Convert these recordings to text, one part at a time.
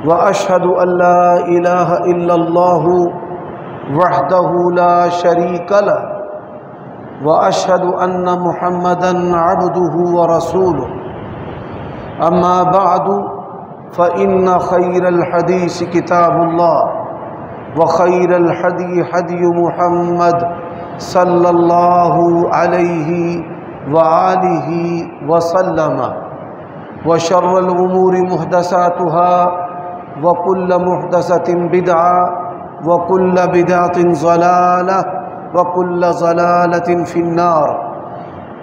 وأشهد أن لا إله إلا الله وحده لا شريك له وأشهد أن محمدًا عبده ورسوله أما بعد فإن خير الحديث كتاب الله وخير الهدي هدي محمد صلى الله عليه وآله وسلم وشر الأمور محدثاتها وكل محدثة بدعة وكل بدعة ضلالة وكل ضلالة في النار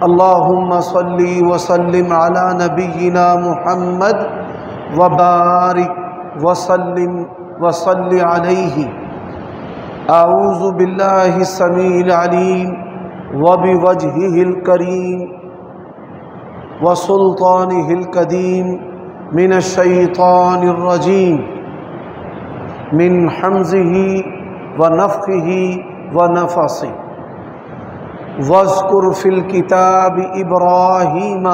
اللهم صل وسلم على نبينا محمد وبارك وسلم وصل عليه أعوذ بالله السميع العليم وبوجهه الكريم وسلطانه القديم من الشيطان الرجيم من حمزه ونفخه ونفثه واذكر في الكتاب إبراهيم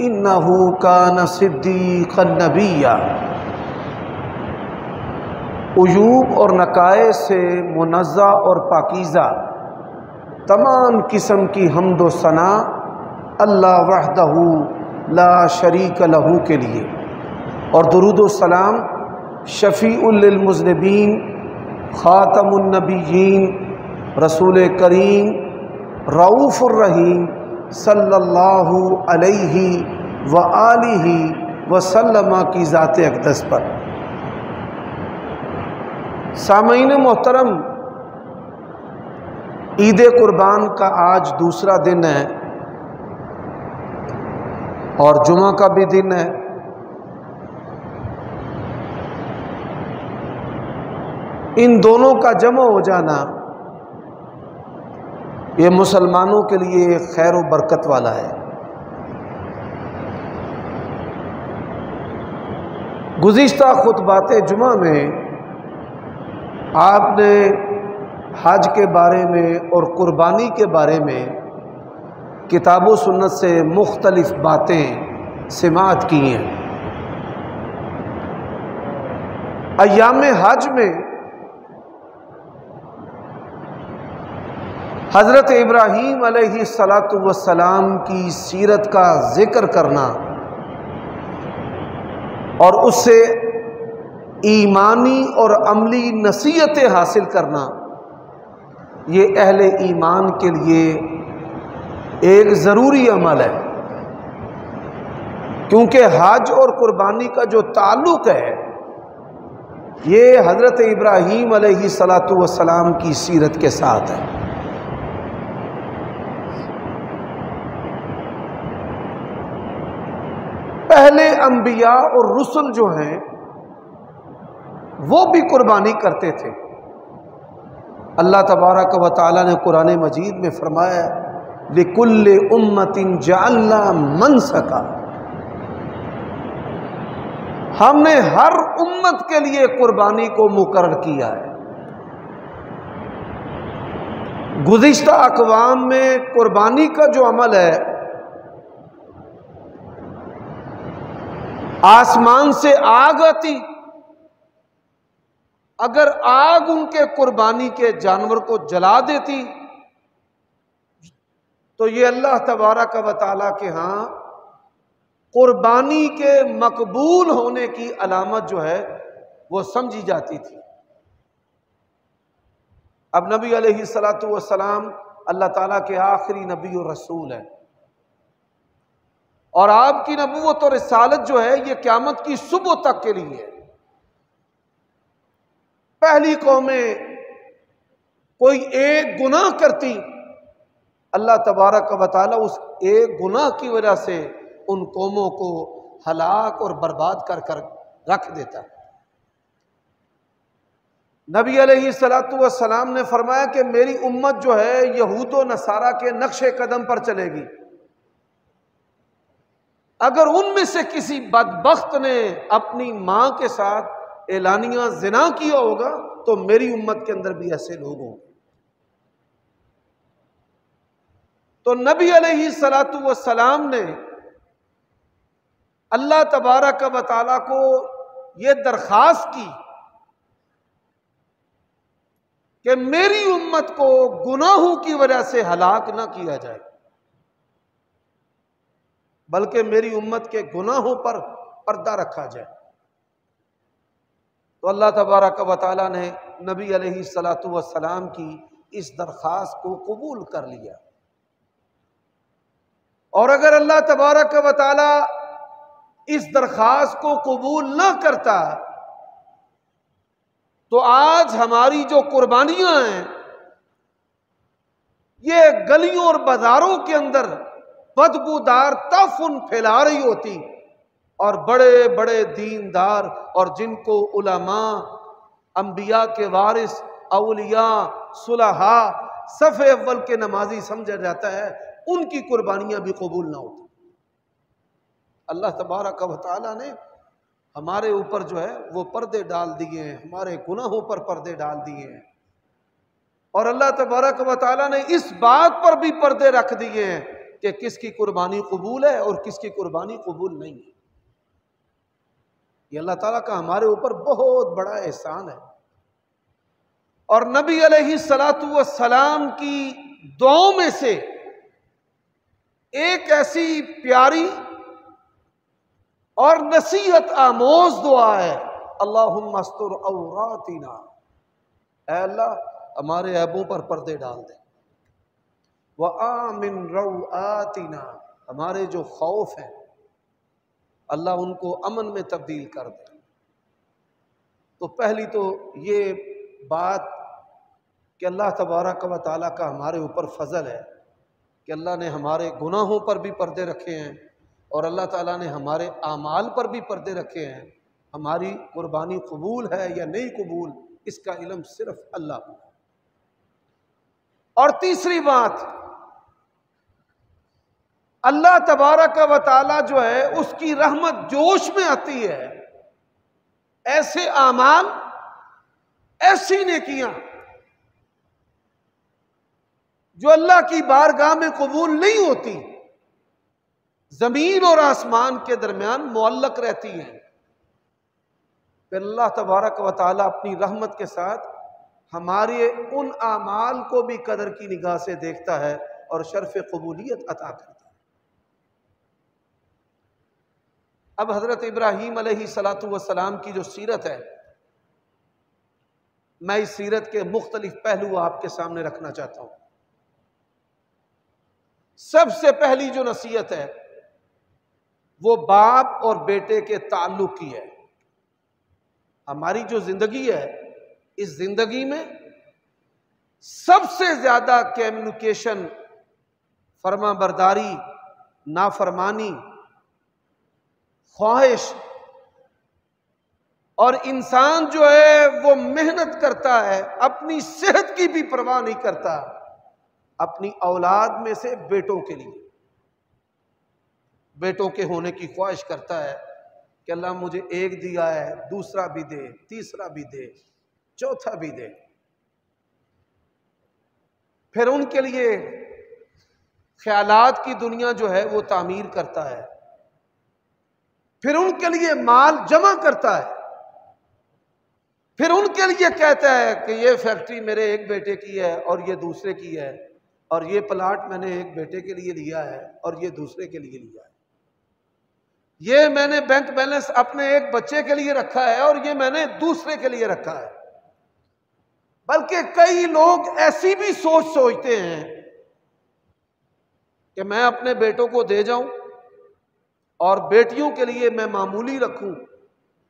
إنه كان صديقا نبيا۔ عیوب اور نقائص سے منزہ اور پاکیزہ تمام قسم کی حمد و ثنا اللہ وحدہ لا شریک لہ کے لیے، اور درود و سلام شفیع للمذنبین خاتم النبیین رسول کریم رؤوف الرحیم صلی اللہ علیہ وآلہ وسلم کی ذات اقدس پر۔ سامعین محترم، عید قربان کا آج دوسرا دن ہے اور جمعہ کا بھی دن ہے۔ ان دونوں کا جمع ہو جانا یہ مسلمانوں کے لیے خیر و برکت والا ہے۔ گزشتہ خطبات جمعہ میں آپ نے حج کے بارے میں اور قربانی کے بارے میں کتاب و سنت سے مختلف باتیں سماعت کی ہیں۔ ایام حج میں حضرت ابراہیم علیہ السلام کی سیرت کا ذکر کرنا اور اس سے ایمانی اور عملی نصیحتیں حاصل کرنا یہ اہل ایمان کے لیے ایک ضروری عمل ہے، کیونکہ حج اور قربانی کا جو تعلق ہے یہ حضرت ابراہیم علیہ السلام کی سیرت کے ساتھ ہے۔ پہلے انبیاء اور رسل جو ہیں وہ بھی قربانی کرتے تھے۔ اللہ تبارک و تعالی نے قرآن مجید میں فرمایا لِكُلِّ أُمَّةٍ جَعَلْنَا مَنْسَكًا، ہم نے ہر امت کے لیے قربانی کو مقرر کیا ہے۔ گزشتہ اقوام میں قربانی کا جو عمل ہے آسمان سے آگ آتی، اگر آگ ان کے قربانی کے جانور کو جلا دیتی تو یہ اللہ تبارک و تعالیٰ کے ہاں قربانی کے مقبول ہونے کی علامت جو ہے وہ سمجھی جاتی تھی۔ اب نبی علیہ السلام اللہ تعالیٰ کے آخری نبی و رسول ہیں، اور آپ کی نبوت اور رسالت جو ہے یہ قیامت کی صبح تک کے لیے ہے۔ پہلی قومیں کوئی ایک گناہ کرتی، اللہ تبارک و تعالیٰ اس ایک گناہ کی وجہ سے ان قوموں کو ہلاک اور برباد کر رکھ دیتا۔ نبی علیہ السلام نے فرمایا کہ میری امت جو ہے یہود و نصارہ کے نقش قدم پر چلے گی، اگر ان میں سے کسی بدبخت نے اپنی ماں کے ساتھ اعلانیہ زنا کیا ہوگا تو میری امت کے اندر بھی ایسے لوگ ہوں۔ تو نبی علیہ السلام نے اللہ تبارک و تعالیٰ کو یہ درخواست کی کہ میری امت کو گناہوں کی وجہ سے ہلاک نہ کیا جائے، بلکہ میری امت کے گناہوں پر پردہ رکھا جائے۔ تو اللہ تبارک و تعالیٰ نے نبی علیہ الصلاۃ والسلام کی اس درخواست کو قبول کر لیا۔ اور اگر اللہ تبارک و تعالیٰ اس درخواست کو قبول نہ کرتا تو آج ہماری جو قربانیاں ہیں یہ گلیوں اور بازاروں کے اندر بدبودار تعفن پھیلا رہی ہوتی، اور بڑے بڑے دیندار اور جن کو علماء، انبیاء کے وارث، اولیاء، صلحاء، صف اول کے نمازی سمجھا جاتا ہے، ان کی قربانیاں بھی قبول نہ ہوتی۔ اللہ تبارک و تعالیٰ نے ہمارے اوپر جو ہے وہ پردے ڈال دیے ہیں، ہمارے گناہوں پر پردے ڈال دیے ہیں، اور اللہ تبارک و تعالیٰ نے اس بات پر بھی پردے رکھ دیے ہیں کہ کس کی قربانی قبول ہے اور کس کی قربانی قبول نہیں ہے۔ یہ اللہ تعالیٰ کا ہمارے اوپر بہت بڑا احسان ہے۔ اور نبی علیہ الصلاۃ والسلام کی دعاؤں میں سے ایک ایسی پیاری اور نصیحت آموز دعا ہے، اللہم استر عوراتنا، اے اللہ ہمارے عیبوں پر پردے ڈال دے، وآمن روآتنا، ہمارے جو خوف ہیں اللہ ان کو امن میں تبدیل کر دے۔ تو پہلی تو یہ بات کہ اللہ تبارک و تعالیٰ کا ہمارے اوپر فضل ہے کہ اللہ نے ہمارے گناہوں پر بھی پردے رکھے ہیں، اور اللہ تعالیٰ نے ہمارے اعمال پر بھی پردے رکھے ہیں۔ ہماری قربانی قبول ہے یا نہیں قبول، اس کا علم صرف اللہ کو۔ اور تیسری بات، اللہ تبارک و تعالیٰ جو ہے اس کی رحمت جوش میں آتی ہے، ایسے اعمال، ایسی نیکیاں جو اللہ کی بارگاہ میں قبول نہیں ہوتی، زمین اور آسمان کے درمیان معلق رہتی ہیں، پھر اللہ تبارک و تعالیٰ اپنی رحمت کے ساتھ ہمارے ان اعمال کو بھی قدر کی نگاہ سے دیکھتا ہے اور شرف قبولیت عطا کرتا ہے۔ اب حضرت ابراہیم علیہ الصلاۃ والسلام کی جو سیرت ہے، میں اس سیرت کے مختلف پہلو آپ کے سامنے رکھنا چاہتا ہوں۔ سب سے پہلی جو نصیحت ہے وہ باپ اور بیٹے کے تعلق کی ہے۔ ہماری جو زندگی ہے، اس زندگی میں سب سے زیادہ کمیونیکیشن، فرما برداری، نافرمانی، خواہش، اور انسان جو ہے وہ محنت کرتا ہے، اپنی صحت کی بھی پرواہ نہیں کرتا، اپنی اولاد میں سے بیٹوں کے لیے، بیٹوں کے ہونے کی خواہش کرتا ہے کہ اللہ مجھے ایک دیا ہے، دوسرا بھی دے، تیسرا بھی دے، چوتھا بھی دے۔ پھر ان کے لیے خیالات کی دنیا جو ہے وہ تعمیر کرتا ہے، پھر ان کے لیے مال جمع کرتا ہے، پھر ان کے لیے کہتا ہے کہ یہ فیکٹری میرے ایک بیٹے کی ہے اور یہ دوسرے کی ہے، اور یہ پلاٹ میں نے ایک بیٹے کے لیے لیا ہے اور یہ دوسرے کے لیے لیا ہے، یہ میں نے بینک بیلنس اپنے ایک بچے کے لیے رکھا ہے اور یہ میں نے دوسرے کے لیے رکھا ہے۔ بلکہ کئی لوگ ایسی بھی سوچتے ہیں کہ میں اپنے بیٹوں کو دے جاؤں اور بیٹیوں کے لیے میں معمولی رکھوں،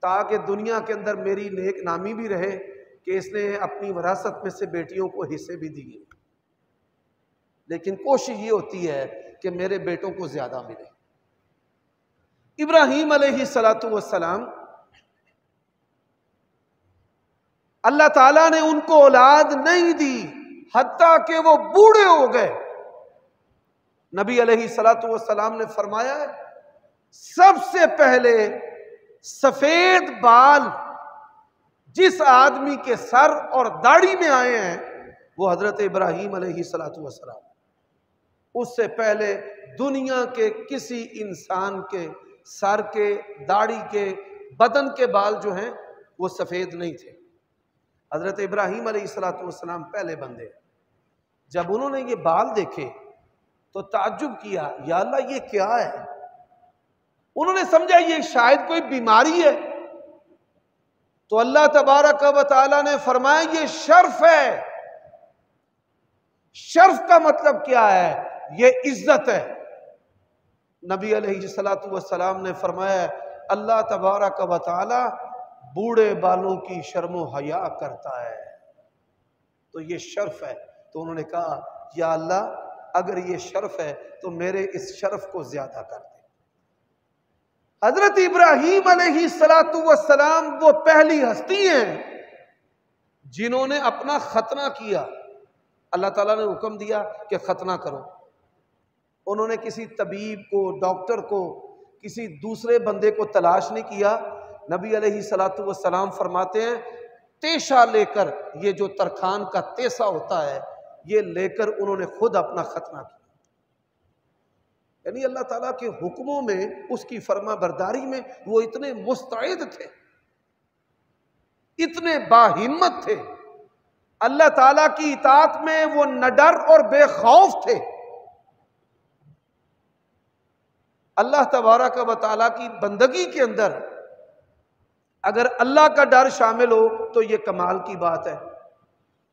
تاکہ دنیا کے اندر میری نیک نامی بھی رہے کہ اس نے اپنی وراثت میں سے بیٹیوں کو حصے بھی دیے، لیکن کوشش یہ ہوتی ہے کہ میرے بیٹوں کو زیادہ ملے۔ ابراہیم علیہ الصلاۃ والسلام، اللہ تعالیٰ نے ان کو اولاد نہیں دی حتیٰ کہ وہ بوڑھے ہو گئے۔ نبی علیہ الصلاۃ والسلام نے فرمایا ہے سب سے پہلے سفید بال جس آدمی کے سر اور داڑھی میں آئے ہیں وہ حضرت ابراہیم علیہ الصلاۃ والسلام، اس سے پہلے دنیا کے کسی انسان کے سر کے، داڑھی کے بدن کے بال جو ہیں وہ سفید نہیں تھے۔ حضرت ابراہیم علیہ السلام پہلے بندے، جب انہوں نے یہ بال دیکھے تو تعجب کیا، یا اللہ یہ کیا ہے؟ انہوں نے سمجھا یہ شاید کوئی بیماری ہے، تو اللہ تبارک و تعالیٰ نے فرمایا یہ شرف ہے۔ شرف کا مطلب کیا ہے؟ یہ عزت ہے۔ نبی علیہ السلام نے فرمایا اللہ تبارک و تعالیٰ بوڑھے بالوں کی شرم و حیا کرتا ہے، تو یہ شرف ہے۔ تو انہوں نے کہا یا اللہ اگر یہ شرف ہے تو میرے اس شرف کو زیادہ کر دے۔ حضرت ابراہیم علیہ السلام وہ پہلی ہستی ہیں جنہوں نے اپنا ختنہ کیا۔ اللہ تعالیٰ نے حکم دیا کہ ختنہ کرو، انہوں نے کسی طبیب کو، ڈاکٹر کو، کسی دوسرے بندے کو تلاش نہیں کیا۔ نبی علیہ السلام فرماتے ہیں تیشہ لے کر، یہ جو ترخان کا تیسا ہوتا ہے یہ لے کر انہوں نے خود اپنا ختنہ کیا۔ یعنی اللہ تعالیٰ کے حکموں میں، اس کی فرما برداری میں وہ اتنے مستعد تھے، اتنے باہمت تھے، اللہ تعالیٰ کی اطاعت میں وہ نڈر اور بے خوف تھے۔ اللہ تبارک و تعالیٰ کی بندگی کے اندر اگر اللہ کا ڈر شامل ہو تو یہ کمال کی بات ہے،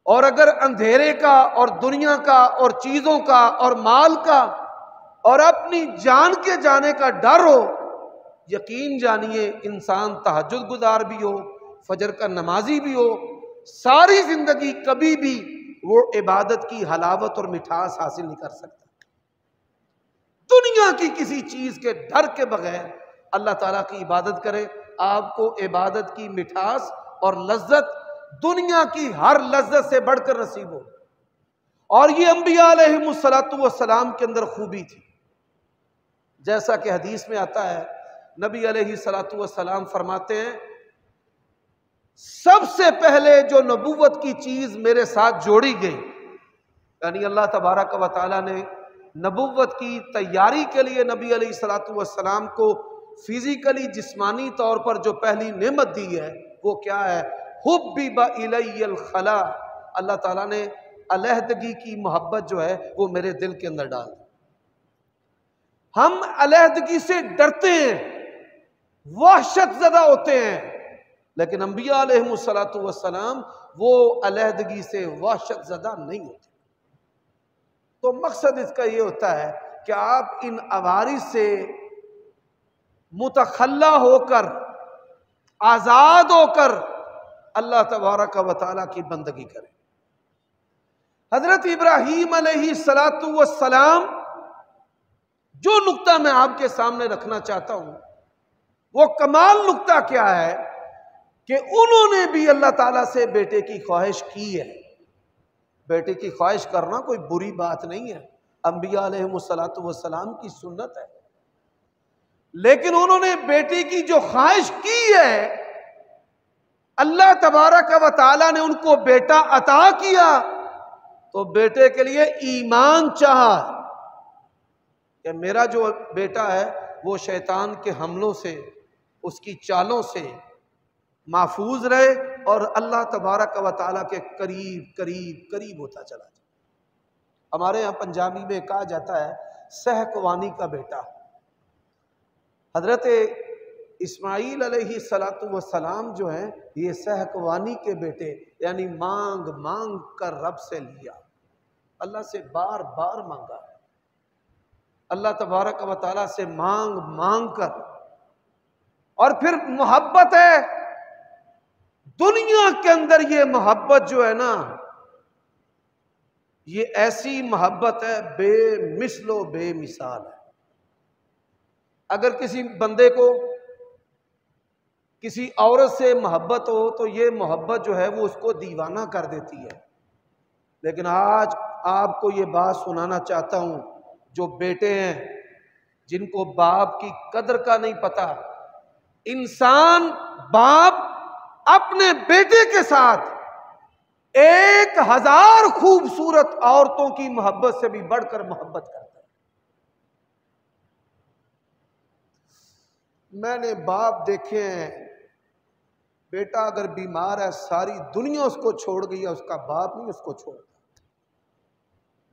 اور اگر اندھیرے کا اور دنیا کا اور چیزوں کا اور مال کا اور اپنی جان کے جانے کا ڈر ہو، یقین جانیے انسان تہجد گزار بھی ہو، فجر کا نمازی بھی ہو، ساری زندگی کبھی بھی وہ عبادت کی حلاوت اور مٹھاس حاصل نہیں کر سکتا۔ دنیا کی کسی چیز کے ڈر کے بغیر اللہ تعالیٰ کی عبادت کرے، آپ کو عبادت کی مٹھاس اور لذت دنیا کی ہر لذت سے بڑھ کر نصیب ہو۔ اور یہ انبیاء علیہم السلام کے اندر خوبی تھی، جیسا کہ حدیث میں آتا ہے نبی علیہ السلام فرماتے ہیں سب سے پہلے جو نبوت کی چیز میرے ساتھ جوڑی گئی، یعنی اللہ تبارک و تعالیٰ نے نبوت کی تیاری کے لیے نبی علیہ السلام کو فزیکلی جسمانی طور پر جو پہلی نعمت دی ہے وہ کیا ہے؟ حبب الی الخلا، اللہ تعالیٰ نے علیحدگی کی محبت جو ہے وہ میرے دل کے اندر ڈال دی۔ ہم علیحدگی سے ڈرتے ہیں، وحشت زدہ ہوتے ہیں، لیکن انبیاء علیہم السلام وہ علیحدگی سے وحشت زدہ نہیں ہوتے۔ تو مقصد اس کا یہ ہوتا ہے کہ آپ ان عوارض سے متخلا ہو کر، آزاد ہو کر اللہ تبارک و تعالیٰ کی بندگی کریں۔ حضرت ابراہیم علیہ السلام، جو نقطہ میں آپ کے سامنے رکھنا چاہتا ہوں وہ کمال نقطہ کیا ہے کہ انہوں نے بھی اللہ تعالیٰ سے بیٹے کی خواہش کی ہے۔ بیٹے کی خواہش کرنا کوئی بری بات نہیں ہے، انبیاء علیہم السلام کی سنت ہے، لیکن انہوں نے بیٹے کی جو خواہش کی ہے اللہ تبارک و تعالیٰ نے ان کو بیٹا عطا کیا، تو بیٹے کے لیے ایمان چاہا کہ میرا جو بیٹا ہے وہ شیطان کے حملوں سے، اس کی چالوں سے محفوظ رہے اور اللہ تبارک و تعالیٰ کے قریب قریب قریب ہوتا چلا جائے۔ ہمارے یہاں پنجابی میں کہا جاتا ہے سہکوانی کا بیٹا۔ حضرت اسماعیل علیہ السلام جو ہیں یہ سہکوانی کے بیٹے، یعنی مانگ مانگ کر رب سے لیا، اللہ سے بار بار مانگا، اللہ تبارک و تعالیٰ سے مانگ مانگ کر، اور پھر محبت ہے دنیا کے اندر، یہ محبت جو ہے نا یہ ایسی محبت ہے بے مثل و بے مثال ہے۔ اگر کسی بندے کو کسی عورت سے محبت ہو تو یہ محبت جو ہے وہ اس کو دیوانہ کر دیتی ہے، لیکن آج آپ کو یہ بات سنانا چاہتا ہوں، جو بیٹے ہیں جن کو باپ کی قدر کا نہیں پتا، انسان باپ اپنے بیٹے کے ساتھ 1000 خوبصورت عورتوں کی محبت سے بھی بڑھ کر محبت کرتا ہے۔ میں نے باپ دیکھے ہیں بیٹا اگر بیمار ہے ساری دنیا اس کو چھوڑ گئی ہے، اس کا باپ نہیں اس کو چھوڑتا۔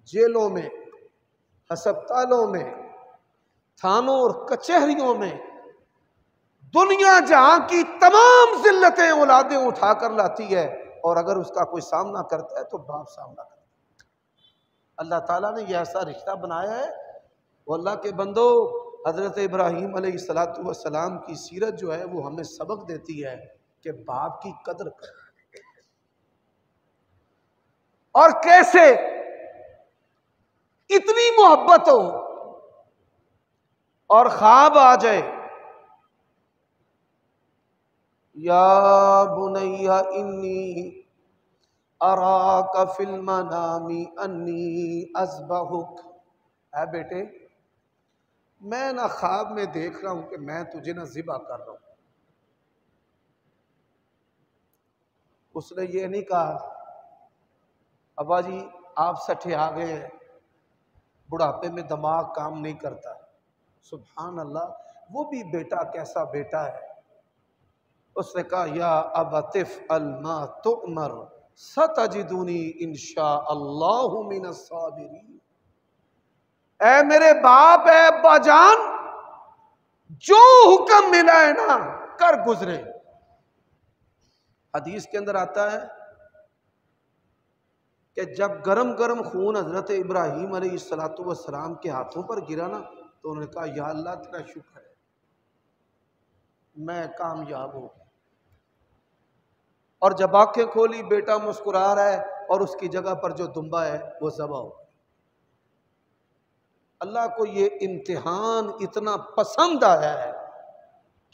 جیلوں میں، ہسپتالوں میں، تھانوں اور کچہریوں میں دنیا جہاں کی تمام ذلتیں اولادیں اٹھا کر لاتی ہے، اور اگر اس کا کوئی سامنا کرتا ہے تو باپ سامنا کرتا ہے۔ اللہ تعالیٰ نے یہ ایسا رشتہ بنایا ہے۔ وہ اللہ کے بندو، حضرت ابراہیم علیہ السلام کی سیرت جو ہے وہ ہمیں سبق دیتی ہے کہ باپ کی قدر کریں، اور کیسے اتنی محبت ہو اور خواب آ جائے، یا بنی انی اراک فی المنام انی اذبحک، اے بیٹے میں نہ خواب میں دیکھ رہا ہوں کہ میں تجھے نہ ذبح کر رہا ہوں۔ اس نے یہ نہیں کہا ابا جی آپ سٹھے آ گئے ہیں، بڑھاپے میں دماغ کام نہیں کرتا۔ سبحان اللہ، وہ بھی بیٹا کیسا بیٹا ہے۔ اس نے کہا یا ابت افعل ما تؤمر ستجدنی انشاء اللہ من الصابرین، اے میرے باپ، اے ابا جان، جو حکم ملا ہے نا کر گزرے۔ حدیث کے اندر آتا ہے کہ جب گرم گرم خون حضرت ابراہیم علیہ السلام کے ہاتھوں پر گرا نا، تو انہوں نے کہا یا اللہ تیرا شکر ہے میں کامیاب ہوں۔ اور جب آنکھیں کھولی بیٹا مسکرا رہا ہے، اور اس کی جگہ پر جو دمبا ہے وہ ذبح ہو۔ اللہ کو یہ امتحان اتنا پسند آیا ہے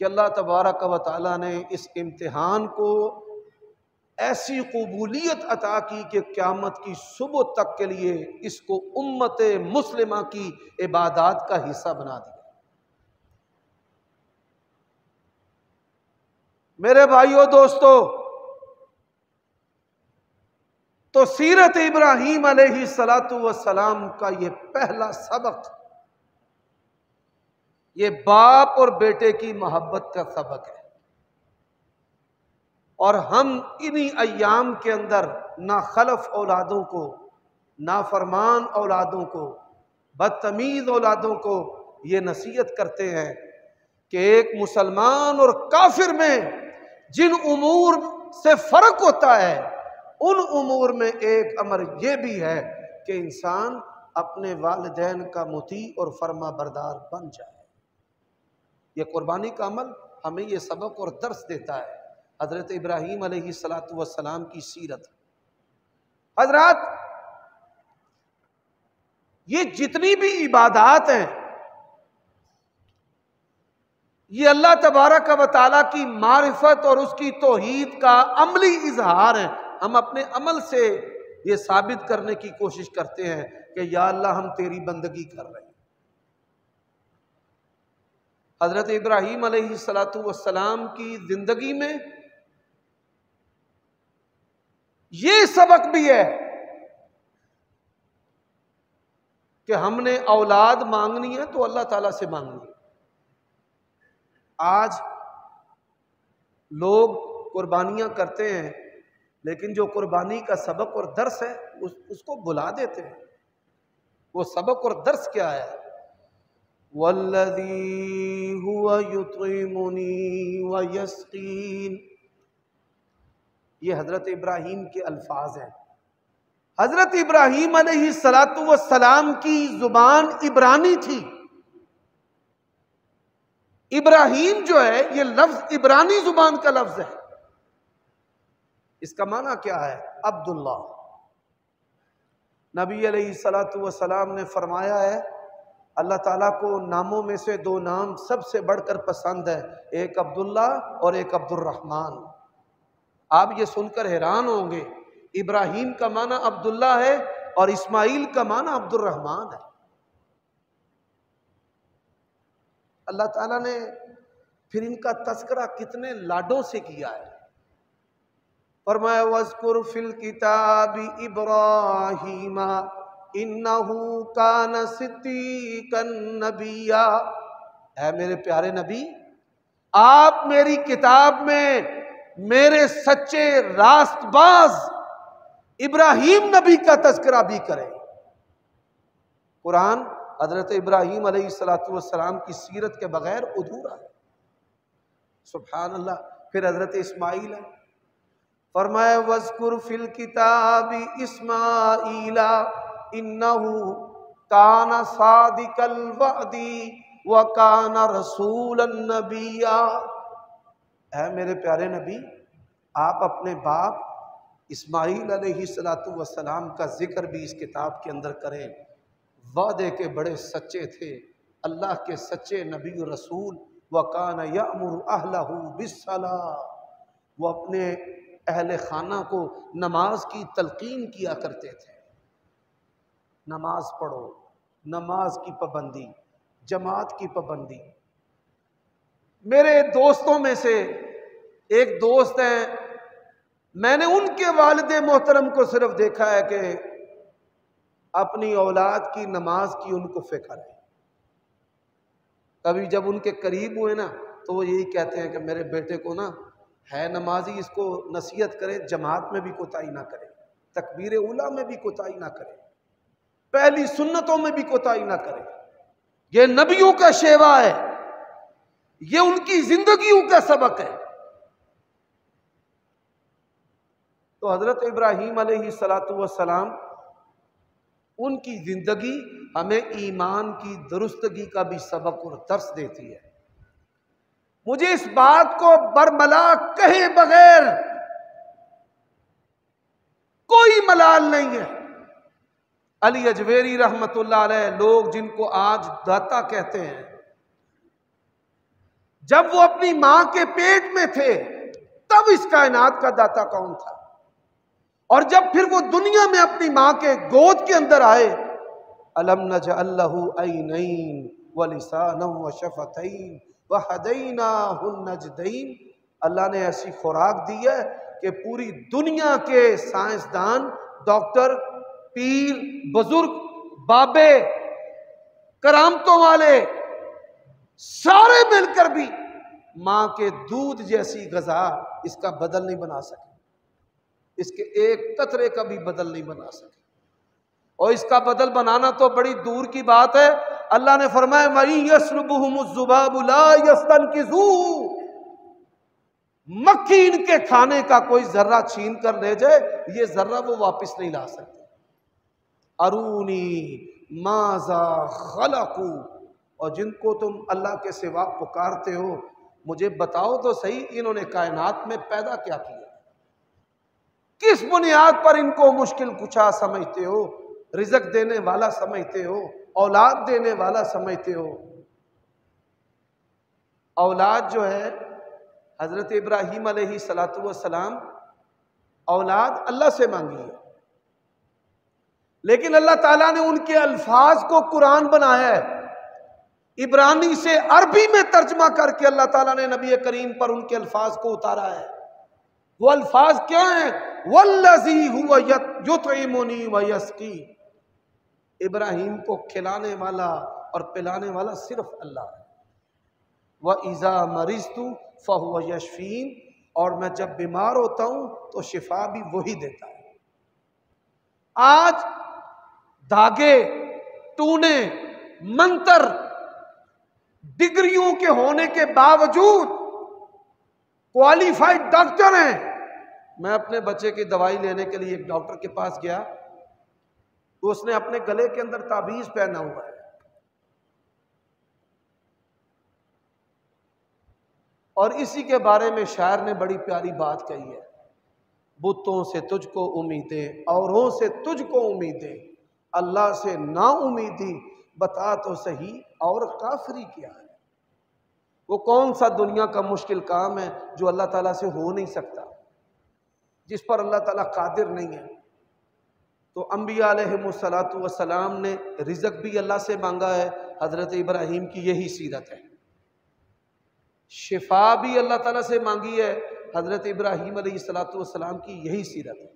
کہ اللہ تبارک و تعالیٰ نے اس امتحان کو ایسی قبولیت عطا کی کہ قیامت کی صبح تک کے لیے اس کو امت مسلمہ کی عبادات کا حصہ بنا دیا۔ میرے بھائیو دوستو، تو سیرت ابراہیم علیہ السلام کا یہ پہلا سبق، یہ باپ اور بیٹے کی محبت کا سبق ہے۔ اور ہم انہی ایام کے اندر ناخلف اولادوں کو، نافرمان اولادوں کو، بدتمیز اولادوں کو یہ نصیحت کرتے ہیں کہ ایک مسلمان اور کافر میں جن امور سے فرق ہوتا ہے، ان امور میں ایک امر یہ بھی ہے کہ انسان اپنے والدین کا مطیع اور فرما بردار بن جائے۔ یہ قربانی کا عمل ہمیں یہ سبق اور درس دیتا ہے۔ حضرت ابراہیم علیہ السلام کی سیرت، حضرات یہ جتنی بھی عبادات ہیں یہ اللہ تبارک و تعالیٰ کی معرفت اور اس کی توحید کا عملی اظہار ہے۔ ہم اپنے عمل سے یہ ثابت کرنے کی کوشش کرتے ہیں کہ یا اللہ ہم تیری بندگی کر رہے ہیں۔ حضرت ابراہیم علیہ السلام کی زندگی میں یہ سبق بھی ہے کہ ہم نے اولاد مانگنی ہے تو اللہ تعالیٰ سے مانگنی ہے۔ آج لوگ قربانیاں کرتے ہیں، لیکن جو قربانی کا سبق اور درس ہے اس کو بلا دیتے ہیں۔ وہ سبق اور درس کیا ہے؟ وَالَّذِي هُوَ يُطْعِمُنِي وَيَسْقِينِ، یہ حضرت ابراہیم کے الفاظ ہیں۔ حضرت ابراہیم علیہ السلام کی زبان عبرانی تھی۔ ابراہیم جو ہے یہ لفظ عبرانی زبان کا لفظ ہے۔ اس کا معنی کیا ہے؟ عبداللہ۔ نبی علیہ السلام نے فرمایا ہے اللہ تعالیٰ کو ناموں میں سے دو نام سب سے بڑھ کر پسند ہے، ایک عبداللہ اور ایک عبد الرحمن۔ آپ یہ سن کر حیران ہوں گے، ابراہیم کا معنی عبداللہ ہے اور اسماعیل کا معنی عبد الرحمن ہے۔ اللہ تعالیٰ نے پھر ان کا تذکرہ کتنے لاڈوں سے کیا ہے۔ فرمایا وَاذْكُرْ فِي الْكِتَابِ إِبْرَاهِيمَ إِنَّهُ كَانَ صِدِّيقًا نَبِيًّا، اے میرے پیارے نبی آپ میری کتاب میں میرے سچے راست باز ابراہیم نبی کا تذکرہ بھی کرے۔ قرآن حضرت ابراہیم علیہ السلام کی سیرت کے بغیر ادھورا ہے۔ سبحان اللہ۔ پھر حضرت اسماعیل ہے، فرمایا وَاذْكُرْ فِي الْكِتَابِ إِسْمَاعِيلَ إِنَّهُ كَانَ صَادِقَ الْوَعْدِ وَكَانَ رَسُولًا نَبِيًّا۔ اے میرے پیارے نبی، آپ اپنے باپ اسماعیل علیہ السلام کا ذکر بھی اس کتاب کے اندر کریں۔ وعدے کے بڑے سچے تھے، اللہ کے سچے نبی و رسول۔ وَكَانَ يَأْمُرُ أَهْلَهُ بِالصَّلَاةِ، وہ اپنے اہل خانہ کو نماز کی تلقین کیا کرتے تھے۔ نماز پڑھو، نماز کی پابندی، جماعت کی پابندی۔ میرے دوستوں میں سے ایک دوست ہیں، میں نے ان کے والد محترم کو صرف دیکھا ہے کہ اپنی اولاد کی نماز کی ان کو فکر ہے۔ کبھی جب ان کے قریب ہوئے نا تو وہ یہی کہتے ہیں کہ میرے بیٹے کو نا ہے نمازی، اس کو نصیحت کرے، جماعت میں بھی کوتاہی نہ کرے، تکبیر اولیٰ میں بھی کوتاہی نہ کرے، پہلی سنتوں میں بھی کوتاہی نہ کرے۔ یہ نبیوں کا شیوا ہے، یہ ان کی زندگیوں کا سبق ہے۔ تو حضرت ابراہیم علیہ السلام، ان کی زندگی ہمیں ایمان کی درستگی کا بھی سبق اور درس دیتی ہے۔ مجھے اس بات کو برملا کہے بغیر کوئی ملال نہیں ہے۔ علی اجویری رحمت اللہ علیہ، لوگ جن کو آج داتا کہتے ہیں، جب وہ اپنی ماں کے پیٹ میں تھے تب اس کائنات کا داتا کون تھا، اور جب پھر وہ دنیا میں اپنی ماں کے گود کے اندر آئے، الم نجعل لہ عینین ولسانا وشفتین وہدیناہ النجدین، اللہ نے ایسی خوراک دی ہے کہ پوری دنیا کے سائنسدان، ڈاکٹر، پیر، بزرگ، بابے، کرامتوں والے سارے مل کر بھی ماں کے دودھ جیسی غذا اس کا بدل نہیں بنا سکے، اس کے ایک قطرے کا بھی بدل نہیں بنا سکے، اور اس کا بدل بنانا تو بڑی دور کی بات ہے۔ اللہ نے فرمایا وَإِن يَسْلُبْهُمُ الذُّبَابُ لَا يَسْتَنْقِذُوهُ، مکھی ان کے کھانے کا کوئی ذرہ چھین کر لے جائے، یہ ذرہ وہ واپس نہیں لا سکتے۔ ارونی ماذا خلقوا، اور جن کو تم اللہ کے سوا پکارتے ہو، مجھے بتاؤ تو صحیح انہوں نے کائنات میں پیدا کیا کیا، کس بنیاد پر ان کو مشکل کشا سمجھتے ہو، رزق دینے والا سمجھتے ہو، اولاد دینے والا سمجھتے ہو۔ اولاد جو ہے، حضرت ابراہیم علیہ السلام اولاد اللہ سے مانگی ہے، لیکن اللہ تعالیٰ نے ان کے الفاظ کو قرآن بنایا ہے، عبرانی سے عربی میں ترجمہ کر کے اللہ تعالیٰ نے نبی کریم پر ان کے الفاظ کو اتارا ہے۔ وہ الفاظ کیا ہیں؟ وَالَّذِي هُوَ يُطْعِمُنِي وَيَسْقِينِ، ابراہیم کو کھلانے والا اور پلانے والا صرف اللہ ہے۔ وَإِذَا مَرِضْتُ فَهُوَ يَشْفِينِ، اور میں جب بیمار ہوتا ہوں تو شفا بھی وہی دیتا ہے۔ آج دھاگے، ٹونے، منتر، ڈگریوں کے ہونے کے باوجود کوالیفائڈ ڈاکٹر ہیں۔ میں اپنے بچے کی دوائی لینے کے لیے ایک ڈاکٹر کے پاس گیا تو اس نے اپنے گلے کے اندر تعویذ پہنا ہوا ہے، اور اسی کے بارے میں شاعر نے بڑی پیاری بات کہی ہے، بتوں سے تجھ کو امیدیں، اوروں سے تجھ کو امیدیں، اللہ سے نا امیدی، بتا تو صحیح اور کافری کیا ہے۔ وہ کون سا دنیا کا مشکل کام ہے جو اللہ تعالیٰ سے ہو نہیں سکتا، جس پر اللہ تعالیٰ قادر نہیں ہے؟ تو انبیاء علیہم السلام نے رزق بھی اللہ سے مانگا ہے، حضرت ابراہیم کی یہی سیرت ہے۔ شفا بھی اللہ تعالیٰ سے مانگی ہے، حضرت ابراہیم علیہ السلام کی یہی سیرت ہے۔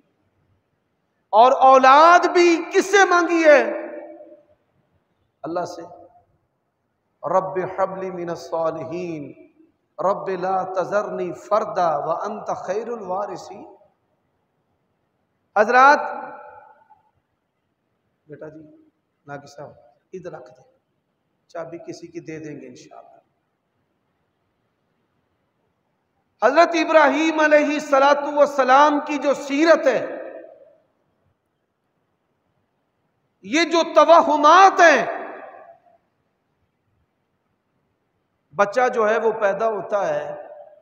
اور اولاد بھی کس سے مانگی ہے؟ اللہ سے۔ رب حب لی من الصالحین، رب لا تذرنی فردا وانت خیر الوارثین۔ حضرات، بیٹا جی ناقص صاحب ادھر رکھ دیں، چابی کسی کی دے دیں گے انشاءاللہ۔ حضرت ابراہیم علیہ السلام کی جو سیرت ہے، یہ جو توہمات ہیں، بچہ جو ہے وہ پیدا ہوتا ہے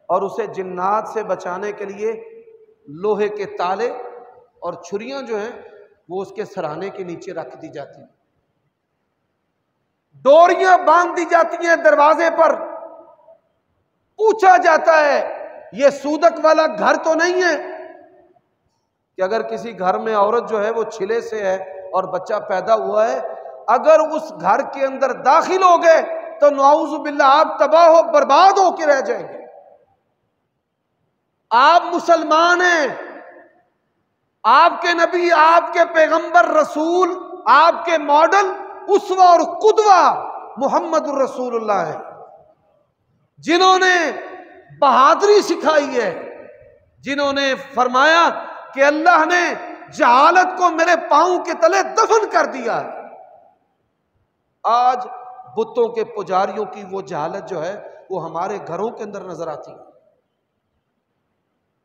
اور اسے جنات سے بچانے کے لیے لوہے کے تالے اور چھریاں جو ہیں وہ اس کے سرانے کے نیچے رکھ دی جاتی ہیں، ڈوریاں باندھ دی جاتی ہیں دروازے پر۔ پوچھا جاتا ہے یہ سودک والا گھر تو نہیں ہے؟ کہ اگر کسی گھر میں عورت جو ہے وہ چھلے سے ہے اور بچہ پیدا ہوا ہے، اگر اس گھر کے اندر داخل ہو گئے تو نعوذ باللہ آپ تباہ و برباد ہو کے رہ جائیں گے۔ آپ مسلمان ہیں، آپ کے نبی، آپ کے پیغمبر رسول، آپ کے ماڈل، اسوہ اور قدوہ محمد الرسول اللہ ہے، جنہوں نے بہادری سکھائی ہے، جنہوں نے فرمایا کہ اللہ نے جہالت کو میرے پاؤں کے تلے دفن کر دیا۔ آج بتوں کے پجاریوں کی وہ جہالت جو ہے وہ ہمارے گھروں کے اندر نظر آتی ہے۔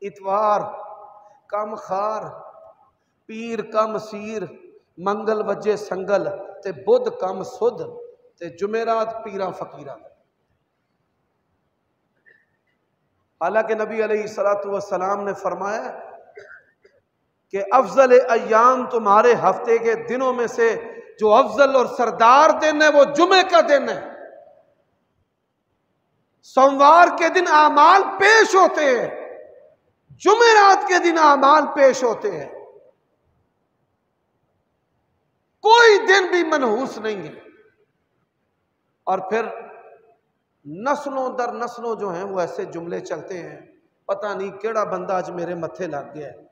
اتوار کم خار، پیر کم سیر، منگل وجے سنگل، تے بدھ کم سدھ، تے جمعرات پیراں فقیراں۔ حالانکہ نبی علیہ السلام نے فرمایا کہ افضل ایام تمہارے ہفتے کے دنوں میں سے جو افضل اور سردار دن ہے وہ جمعے کا دن ہے۔ سوموار کے دن اعمال پیش ہوتے ہیں، جمعرات کے دن اعمال پیش ہوتے ہیں، کوئی دن بھی منحوس نہیں ہے۔ اور پھر نسلوں در نسلوں جو ہیں وہ ایسے جملے چلتے ہیں، پتہ نہیں کیڑا بندہ آج میرے متھے لگ گیا ہے۔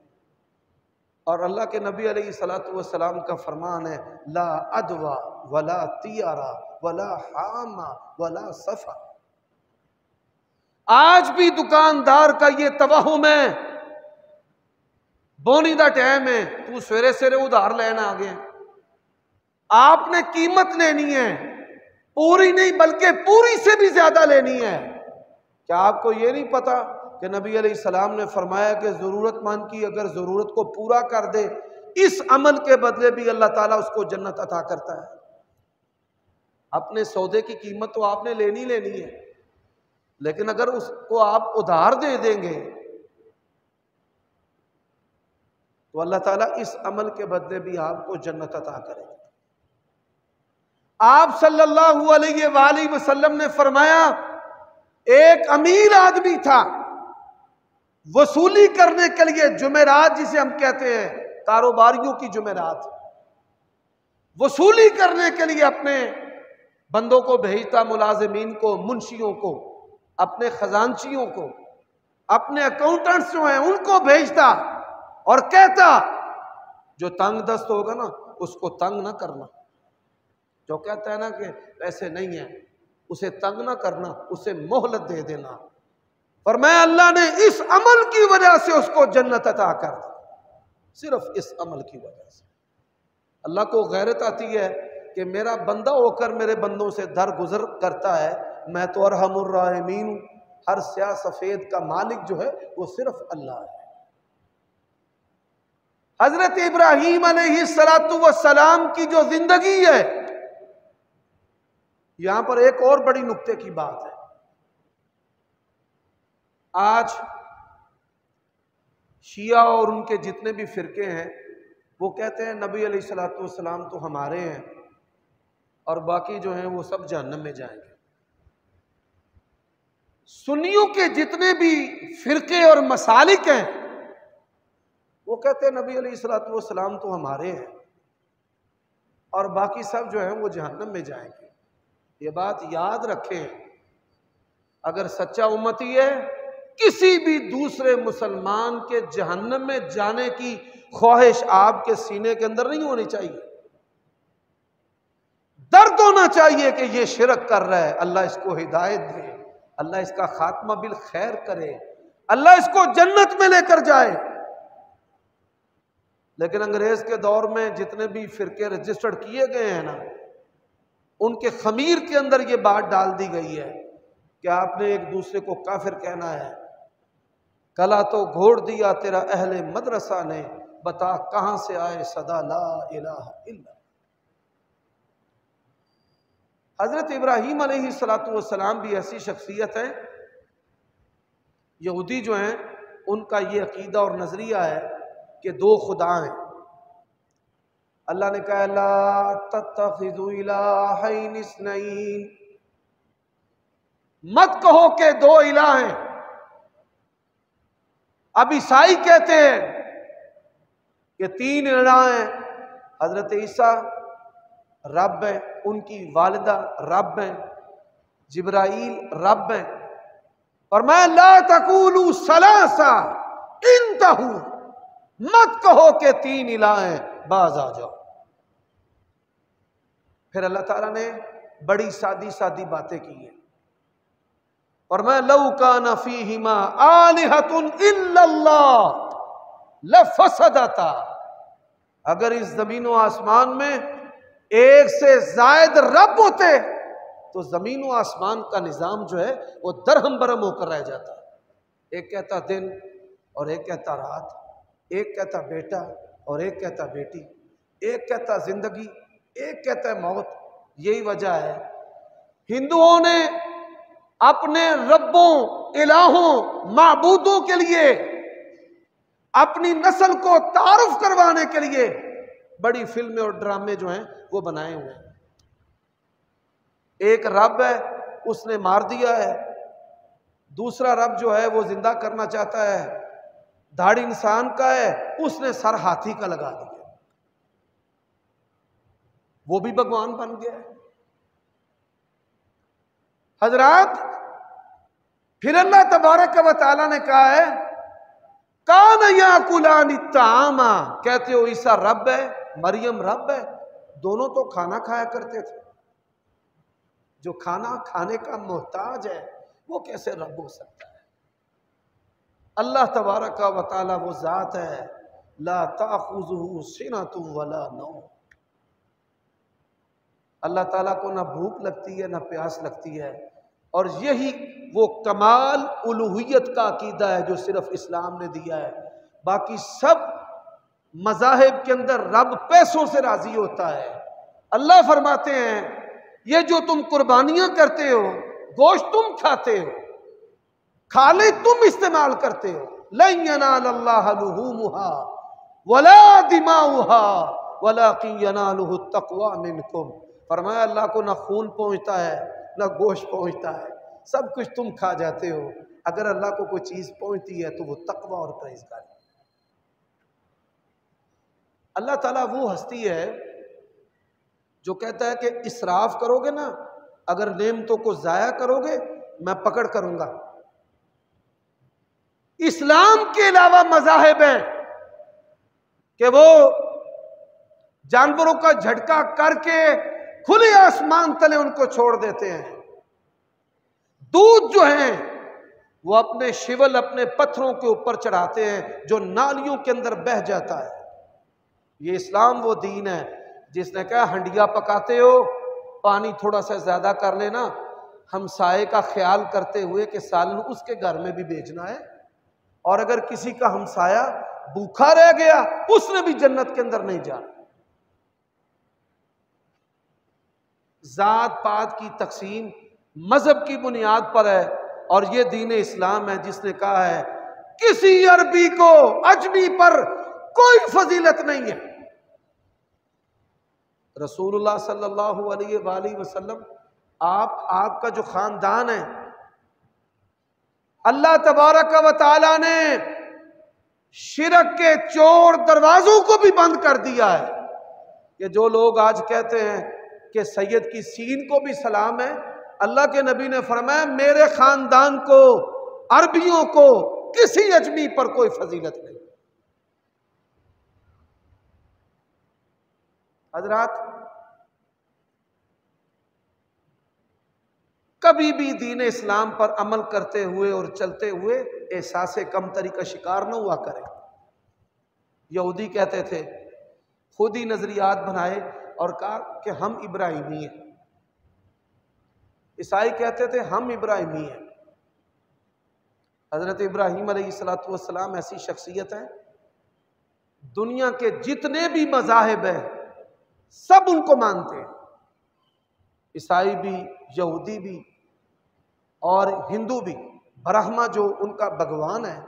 اور اللہ کے نبی علیہ السلام کا فرمان ہے لا ادوا ولا طیارا ولا حاما ولا صفا۔ آج بھی دکاندار کا یہ توہم ہے بونی دا ٹائم ہے، تو سویرے سویرے ادھار لینا آ گیا، آپ نے قیمت لینی ہے، پوری نہیں بلکہ پوری سے بھی زیادہ لینی ہے۔ کیا آپ کو یہ نہیں پتا کہ نبی علیہ السلام نے فرمایا کہ ضرورت مند کی اگر ضرورت کو پورا کر دے، اس عمل کے بدلے بھی اللہ تعالیٰ اس کو جنت عطا کرتا ہے۔ اپنے سودے کی قیمت تو آپ نے لینی ہے، لیکن اگر اس کو آپ ادھار دے دیں گے تو اللہ تعالیٰ اس عمل کے بدلے بھی آپ کو جنت عطا کرے گا۔ آپ صلی اللہ علیہ وآلہ وسلم نے فرمایا ایک امیر آدمی تھا، وصولی کرنے کے لیے جمعرات جسے ہم کہتے ہیں کاروباریوں کی جمعرات، وصولی کرنے کے لیے اپنے بندوں کو بھیجتا، ملازمین کو، منشیوں کو، اپنے خزانچیوں کو، اپنے اکاؤنٹنٹس جو ہیں ان کو بھیجتا اور کہتا جو تنگ دست ہوگا نا اس کو تنگ نہ کرنا، جو کہتا ہے نا کہ پیسے نہیں ہیں اسے تنگ نہ کرنا، اسے مہلت دے دینا۔ فرمایا اللہ نے اس عمل کی وجہ سے اس کو جنت عطا کر دی، صرف اس عمل کی وجہ سے۔ اللہ کو غیرت آتی ہے کہ میرا بندہ ہو کر میرے بندوں سے درگزر کرتا ہے، میں تو ارحم الراحمین ہوں، ہر سیاہ سفید کا مالک جو ہے وہ صرف اللہ ہے۔ حضرت ابراہیم علیہ السلام کی جو زندگی ہے، یہاں پر ایک اور بڑی نکتے کی بات ہے۔ آج شیعہ اور ان کے جتنے بھی فرقے ہیں وہ کہتے ہیں نبی علیہ السلام تو ہمارے ہیں اور باقی جو ہیں وہ سب جہنم میں جائیں گے۔ سنیوں کے جتنے بھی فرقے اور مسالک ہیں وہ کہتے ہیں نبی علیہ السلام تو ہمارے ہیں اور باقی سب جو ہیں وہ جہنم میں جائیں گے۔ یہ بات یاد رکھیں، اگر سچا امتی ہے کسی بھی دوسرے مسلمان کے جہنم میں جانے کی خواہش آپ کے سینے کے اندر نہیں ہونی چاہیے۔ درد ہونا چاہیے کہ یہ شرک کر رہا ہے، اللہ اس کو ہدایت دے، اللہ اس کا خاتمہ بالخیر کرے، اللہ اس کو جنت میں لے کر جائے۔ لیکن انگریز کے دور میں جتنے بھی فرقے رجسٹرڈ کیے گئے ہیں نا، ان کے خمیر کے اندر یہ بات ڈال دی گئی ہے کہ آپ نے ایک دوسرے کو کافر کہنا ہے۔ کلا تو گھوڑ دیا تیرا اہل مدرسہ نے، بتا کہاں سے آئے صدا لا الہ الا۔ حضرت ابراہیم علیہ السلام بھی ایسی شخصیت ہے، یہودی جو ہیں ان کا یہ عقیدہ اور نظریہ ہے کہ دو خدا ہیں۔ اللہ نے کہا لا تتخذوا الہین اثنین، مت کہو کہ دو الہ ہیں۔ اب عیسائی کہتے ہیں کہ تین الہ ہیں، حضرت عیسیٰ رب ہیں، ان کی والدہ رب ہیں، جبرائیل رب ہیں۔ فرمایا لا تقولوا ثلاثہ انتہوا، مت کہو کہ تین الہ ہیں، باز آ جاؤ۔ پھر اللہ تعالیٰ نے بڑی سادی سادی باتیں کی ہیں، فرمایا لو کان فیہما آلہۃ الا اللہ لفسدتا، اگر اس زمین و آسمان میں ایک سے زائد رب ہوتے تو زمین و آسمان کا نظام جو ہے وہ درہم برہم ہو کر رہ جاتا۔ ایک کہتا دن اور ایک کہتا رات، ایک کہتا بیٹا اور ایک کہتا بیٹی، ایک کہتا زندگی ایک کہتا ہے موت۔ یہی وجہ ہے ہندوؤں نے اپنے ربوں، الہوں، معبودوں کے لیے اپنی نسل کو تعارف کروانے کے لیے بڑی فلمیں اور ڈرامے جو ہیں وہ بنائے ہوئے ہیں۔ ایک رب ہے اس نے مار دیا ہے، دوسرا رب جو ہے وہ زندہ کرنا چاہتا ہے، دھاڑی انسان کا ہے اس نے سر ہاتھی کا لگا دیا، وہ بھی بھگوان بن گیا ہے۔ حضرات پھر اللہ تبارک و تعالیٰ نے کہا ہے کان یاکلان الطعام، کہتے ہو عیسیٰ رب ہے مریم رب ہے، دونوں تو کھانا کھایا کرتے تھے، جو کھانا کھانے کا محتاج ہے وہ کیسے رب ہو سکتا ہے؟ اللہ تبارک و تعالیٰ وہ ذات ہے لا تأخذہ سنۃ ولا نوم، اللہ تعالیٰ کو نہ بھوک لگتی ہے نہ پیاس لگتی ہے، اور یہی وہ کمال الوہیت کا عقیدہ ہے جو صرف اسلام نے دیا ہے۔ باقی سب مذاہب کے اندر رب پیسوں سے راضی ہوتا ہے۔ اللہ فرماتے ہیں یہ جو تم قربانیاں کرتے ہو، گوشت تم کھاتے ہو، کھالے تم استعمال کرتے ہو، لن ینال اللہ لحومها ولا دماؤها ولکن ینالہ التقوی منکم، فرمایا اللہ کو نہ خون پہنچتا ہے نہ گوشت پہنچتا ہے، سب کچھ تم کھا جاتے ہو، اگر اللہ کو کوئی چیز پہنچتی ہے تو وہ تقوی اور پرہیزگاری۔ اللہ تعالیٰ وہ ہستی ہے جو کہتا ہے کہ اسراف کرو گے نا، اگر نعمتوں کو ضائع کرو گے میں پکڑ کروں گا۔ اسلام کے علاوہ مذاہب ہیں کہ وہ جانوروں کا جھٹکا کر کے کھلے آسمان تلے ان کو چھوڑ دیتے ہیں، دودھ جو ہیں وہ اپنے شیول اپنے پتھروں کے اوپر چڑھاتے ہیں جو نالیوں کے اندر بہہ جاتا ہے۔ یہ اسلام وہ دین ہے جس نے کہا ہنڈیا پکاتے ہو پانی تھوڑا سا زیادہ کر لینا، ہمسائے کا خیال کرتے ہوئے کہ سالن اس کے گھر میں بھی بیچنا ہے، اور اگر کسی کا ہمسایہ بھوکا رہ گیا اس نے بھی جنت کے اندر نہیں جانا۔ ذات پات کی تقسیم مذہب کی بنیاد پر ہے، اور یہ دین اسلام ہے جس نے کہا ہے کسی عربی کو اجمی پر کوئی فضیلت نہیں ہے۔ رسول اللہ صلی اللہ علیہ وآلہ وسلم آپ کا جو خاندان ہے، اللہ تبارک و تعالی نے شرک کے چور دروازوں کو بھی بند کر دیا ہے کہ جو لوگ آج کہتے ہیں کہ سید کی سین کو بھی سلام ہے، اللہ کے نبی نے فرمایا میرے خاندان کو عربیوں کو کسی اجمی پر کوئی فضیلت نہیں۔ حضرات کبھی بھی دین اسلام پر عمل کرتے ہوئے اور چلتے ہوئے احساس کمتری کا شکار نہ ہوا کریں۔ یہودی کہتے تھے، خود ہی نظریات بنائے اور کہا کہ ہم ابراہیمی ہیں۔ عیسائی کہتے تھے ہم ابراہیمی ہیں۔ حضرت ابراہیم علیہ السلام ایسی شخصیت ہے، دنیا کے جتنے بھی مذاہب ہیں سب ان کو مانتے ہیں، عیسائی بھی، یہودی بھی اور ہندو بھی۔ برہما جو ان کا بھگوان ہے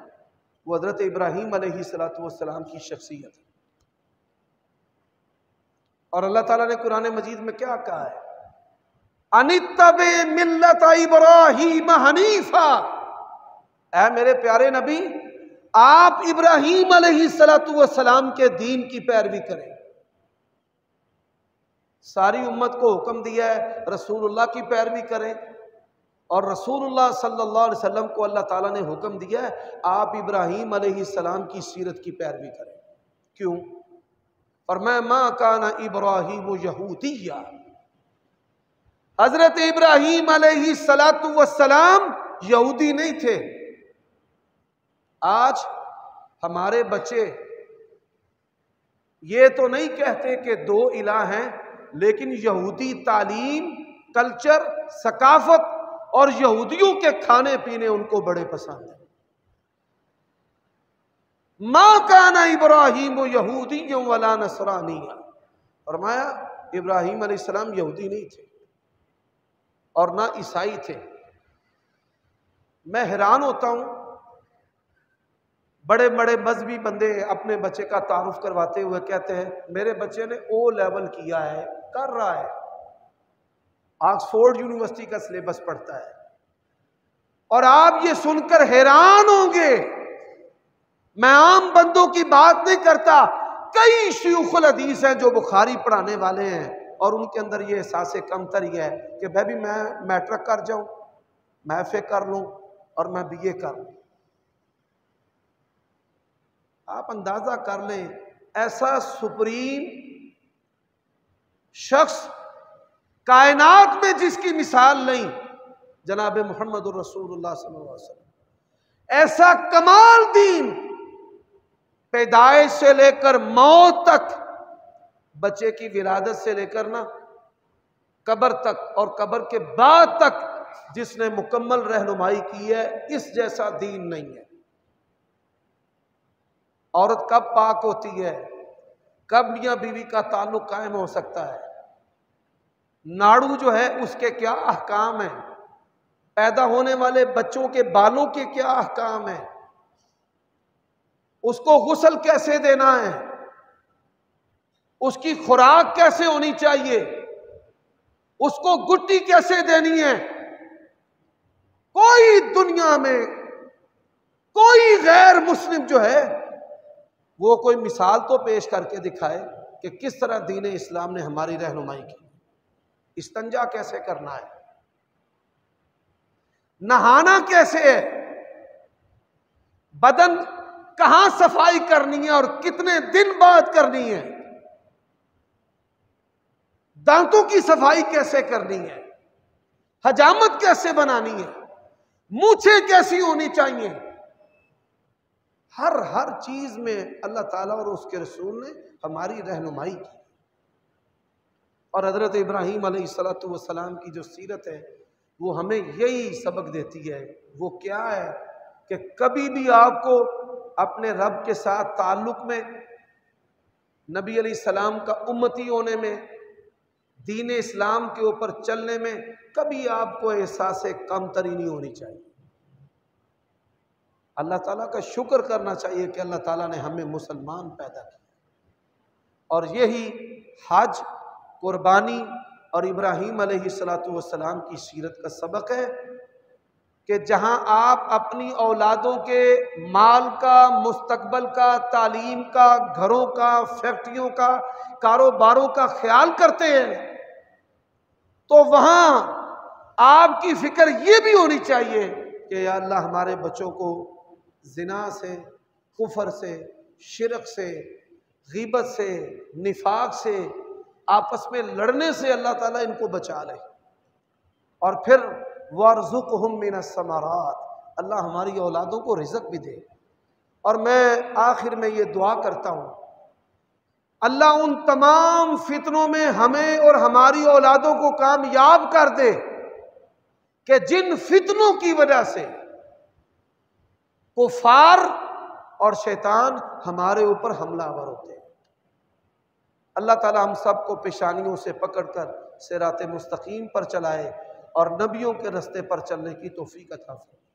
وہ حضرت ابراہیم علیہ السلام کی شخصیت ہے۔ اور اللہ تعالیٰ نے قرآن مجید میں کیا کہا ہے؟ انتبع ملت ابراہیم حنیفا، اے میرے پیارے نبی آپ ابراہیم علیہ السلام کے دین کی پیروی کریں۔ ساری امت کو حکم دیا ہے رسول اللہ کی پیروی کریں، اور رسول اللہ صلی اللہ علیہ وسلم کو اللہ تعالیٰ نے حکم دیا ہے آپ ابراہیم علیہ السلام کی سیرت کی پیروی کریں۔ کیوں؟ فرمایا ما کان ابراہیم یہودیہ، حضرت ابراہیم علیہ السلام یہودی نہیں تھے۔ آج ہمارے بچے یہ تو نہیں کہتے کہ دو الہ ہیں، لیکن یہودی تعلیم، کلچر، ثقافت اور یہودیوں کے کھانے پینے ان کو بڑے پسند ہیں۔ ما کان ابراہیم یہودی ولا نصرانی، فرمایا ابراہیم علیہ السلام یہودی نہیں تھے اور نہ عیسائی تھے۔ میں حیران ہوتا ہوں، بڑے بڑے مذہبی بندے اپنے بچے کا تعارف کرواتے ہوئے کہتے ہیں میرے بچے نے او لیول کیا ہے، کر رہا ہے، آکسفورڈ یونیورسٹی کا سلیبس پڑھتا ہے، اور آپ یہ سن کر حیران ہوں گے، میں عام بندوں کی بات نہیں کرتا، کئی شیوخ الحدیث ہیں جو بخاری پڑھانے والے ہیں اور ان کے اندر یہ احساس کمتری ہے کہ بھائی میں میٹرک کر جاؤں، میں ایف اے کر لوں اور میں بی اے کر لوں۔ آپ اندازہ کر لیں ایسا سپریم شخص کائنات میں جس کی مثال نہیں، جناب محمد الرسول اللہ صلی اللہ علیہ وسلم، ایسا کمال دین، پیدائش سے لے کر موت تک، بچے کی ولادت سے لے کر نا قبر تک اور قبر کے بعد تک جس نے مکمل رہنمائی کی ہے، اس جیسا دین نہیں ہے۔ عورت کب پاک ہوتی ہے، کب میاں بیوی کا تعلق قائم ہو سکتا ہے، ناڑو جو ہے اس کے کیا احکام ہیں، پیدا ہونے والے بچوں کے بالوں کے کیا احکام ہیں، اس کو غسل کیسے دینا ہے، اس کی خوراک کیسے ہونی چاہیے، اس کو گٹی کیسے دینی ہے، کوئی دنیا میں کوئی غیر مسلم جو ہے وہ کوئی مثال تو پیش کر کے دکھائے کہ کس طرح دین اسلام نے ہماری رہنمائی کی۔ استنجا کیسے کرنا ہے، نہانا کیسے ہے، بدن کہاں صفائی کرنی ہے اور کتنے دن بعد کرنی ہے، دانتوں کی صفائی کیسے کرنی ہے، حجامت کیسے بنانی ہے، مونچھیں کیسی ہونی چاہیے، ہر چیز میں اللہ تعالیٰ اور اس کے رسول نے ہماری رہنمائی کی۔ اور حضرت ابراہیم علیہ السلام کی جو سیرت ہے وہ ہمیں یہی سبق دیتی ہے۔ وہ کیا ہے کہ کبھی بھی آپ کو اپنے رب کے ساتھ تعلق میں، نبی علیہ السلام کا امتی ہونے میں، دین اسلام کے اوپر چلنے میں کبھی آپ کو احساس کمتری نہیں ہونی چاہیے۔ اللہ تعالیٰ کا شکر کرنا چاہیے کہ اللہ تعالیٰ نے ہمیں مسلمان پیدا کیا، اور یہی حج، قربانی اور ابراہیم علیہ السلام کی سیرت کا سبق ہے کہ جہاں آپ اپنی اولادوں کے مال کا، مستقبل کا، تعلیم کا، گھروں کا، فیکٹریوں کا، کاروباروں کا خیال کرتے ہیں تو وہاں آپ کی فکر یہ بھی ہونی چاہیے کہ یا اللہ ہمارے بچوں کو زنا سے، کفر سے، شرک سے، غیبت سے، نفاق سے، آپس میں لڑنے سے اللہ تعالیٰ ان کو بچا لے، اور پھر وارزقہم من الثمرات، اللہ ہماری اولادوں کو رزق بھی دے۔ اور میں آخر میں یہ دعا کرتا ہوں، اللہ ان تمام فتنوں میں ہمیں اور ہماری اولادوں کو کامیاب کر دے کہ جن فتنوں کی وجہ سے کفار اور شیطان ہمارے اوپر حملہ آور ہوتے ہیں۔ اللہ تعالی ہم سب کو پیشانیوں سے پکڑ کر صراط مستقیم پر چلائے اور نبیوں کے رستے پر چلنے کی توفیق عطا فرمائے۔